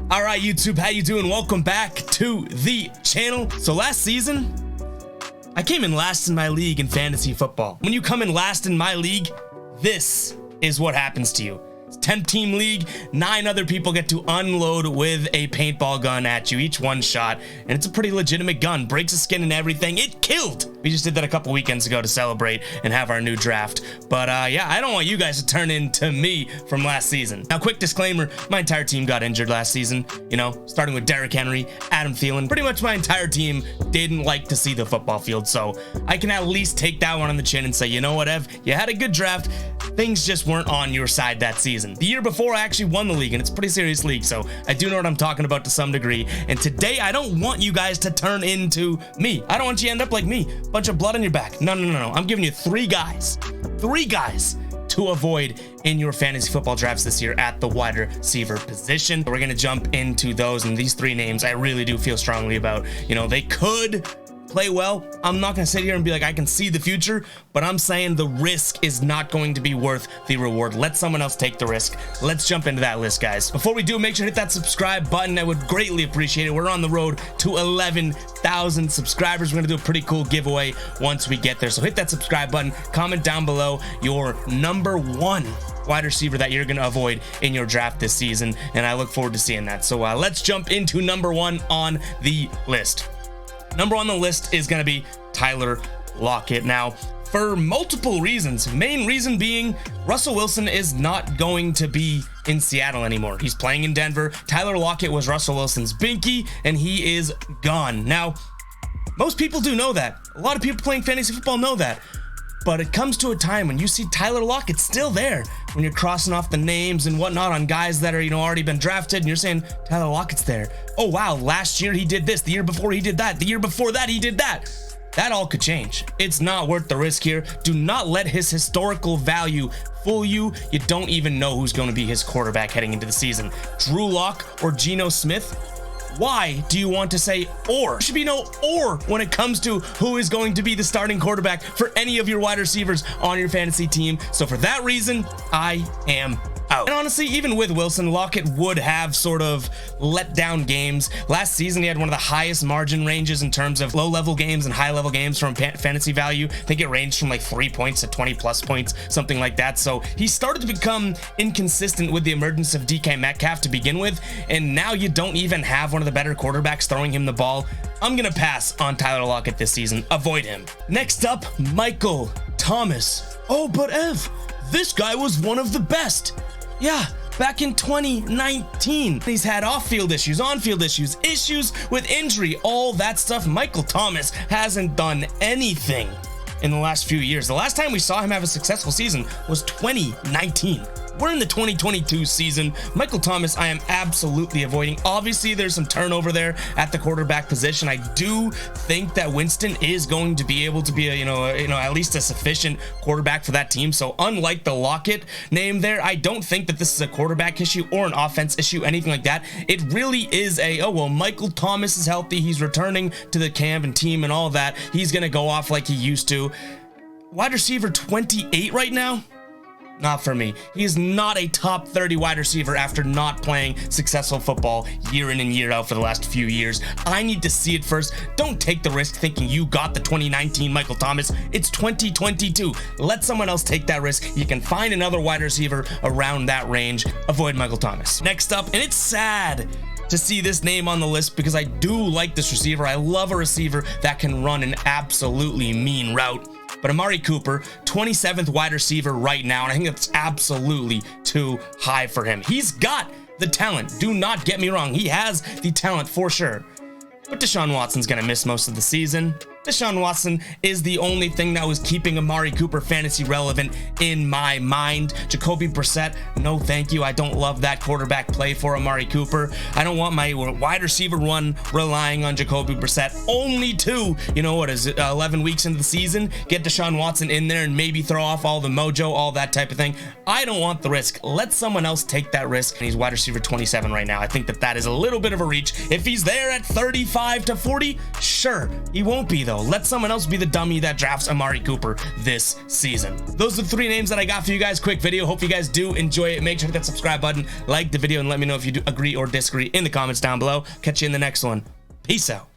All right, YouTube, how you doing? Welcome back to the channel. So last season, I came in last in my league in fantasy football. When you come in last in my league, this is what happens to you. It's a 10-team league. 9 other people get to unload with a paintball gun at you, each one shot, and it's a pretty legitimate gun. Breaks the skin and everything. It killed. We just did that a couple weekends ago to celebrate and have our new draft. But yeah, I don't want you guys to turn into me from last season. Now, quick disclaimer, my entire team got injured last season. You know, starting with Derrick Henry, Adam Thielen. Pretty much my entire team didn't like to see the football field, so I can at least take that one on the chin and say, you know what, Ev, you had a good draft. Things just weren't on your side that season. The year before, I actually won the league, and it's a pretty serious league, so I do know what I'm talking about to some degree. And today, I don't want you guys to turn into me. I don't want you to end up like me. Bunch of blood on your back. No. I'm giving you 3 guys to avoid in your fantasy football drafts this year at the wide receiver position. We're going to jump into those, and these 3 names I really do feel strongly about. You know, they could play well. I'm not going to sit here and be like, I can see the future, but I'm saying the risk is not going to be worth the reward. Let someone else take the risk. Let's jump into that list, guys. Before we do, make sure to hit that subscribe button. I would greatly appreciate it. We're on the road to 11,000 subscribers. We're going to do a pretty cool giveaway once we get there. So hit that subscribe button, comment down below your number 1 wide receiver that you're going to avoid in your draft this season, and I look forward to seeing that. So let's jump into number 1 on the list. Number 1 on the list is going to be Tyler Lockett. Now, for multiple reasons, main reason being Russell Wilson is not going to be in Seattle anymore. He's playing in Denver. Tyler Lockett was Russell Wilson's binky, and he is gone. Now, most people do know that. A lot of people playing fantasy football know that. But it comes to a time when you see Tyler Lockett still there, when you're crossing off the names and whatnot on guys that are, you know, already been drafted, and you're saying Tyler Lockett's there. Oh, wow, last year he did this. The year before he did that. The year before that he did that. That all could change. It's not worth the risk here. Do not let his historical value fool you. You don't even know who's going to be his quarterback heading into the season. Drew Lock or Geno Smith? Why do you want to say or? There should be no or when it comes to who is going to be the starting quarterback for any of your wide receivers on your fantasy team. So for that reason, I am out. And honestly, even with Wilson, Lockett would have sort of let down games. Last season, he had one of the highest margin ranges in terms of low-level games and high-level games from fantasy value. I think it ranged from like 3 points to 20-plus points, something like that. So he started to become inconsistent with the emergence of DK Metcalf to begin with, and now you don't even have one of the better quarterbacks throwing him the ball. I'm gonna pass on Tyler Lockett this season. Avoid him. Next up, Michael Thomas. Oh, but Ev, this guy was one of the best. Yeah, back in 2019, he's had off-field issues, on-field issues, issues with injury, all that stuff. Michael Thomas hasn't done anything in the last few years. The last time we saw him have a successful season was 2019. We're in the 2022 season. Michael Thomas, I am absolutely avoiding. Obviously, there's some turnover there at the quarterback position. I do think that Winston is going to be able to be a, at least a sufficient quarterback for that team. So unlike the Lockett name there, I don't think that this is a quarterback issue or an offense issue, anything like that. It really is a, oh, well, Michael Thomas is healthy. He's returning to the camp and team and all that. He's going to go off like he used to. Wide receiver 28 right now? Not for me. He is not a top 30 wide receiver after not playing successful football year in and year out for the last few years. I need to see it first. Don't take the risk thinking you got the 2019 Michael Thomas. It's 2022. Let someone else take that risk. You can find another wide receiver around that range. Avoid Michael Thomas. Next up, and it's sad to see this name on the list because I do like this receiver. I love a receiver that can run an absolutely mean route. But Amari Cooper, 27th wide receiver right now, and I think that's absolutely too high for him. He's got the talent. Do not get me wrong. He has the talent for sure. But Deshaun Watson's going to miss most of the season. Deshaun Watson is the only thing that was keeping Amari Cooper fantasy relevant in my mind. Jacoby Brissett, no thank you. I don't love that quarterback play for Amari Cooper. I don't want my wide receiver run relying on Jacoby Brissett only to, 11 weeks into the season, get Deshaun Watson in there and maybe throw off all the mojo, all that type of thing. I don't want the risk. Let someone else take that risk. And he's wide receiver 27 right now. I think that is a little bit of a reach. If he's there at 35 to 40, sure. He won't be though. Tannehill. Let someone else be the dummy that drafts Amari Cooper this season. Those are the 3 names that I got for you guys. Quick video. Hope you guys do enjoy it. Make sure to hit that subscribe button, like the video, and let me know if you do agree or disagree in the comments down below. Catch you in the next one. Peace out.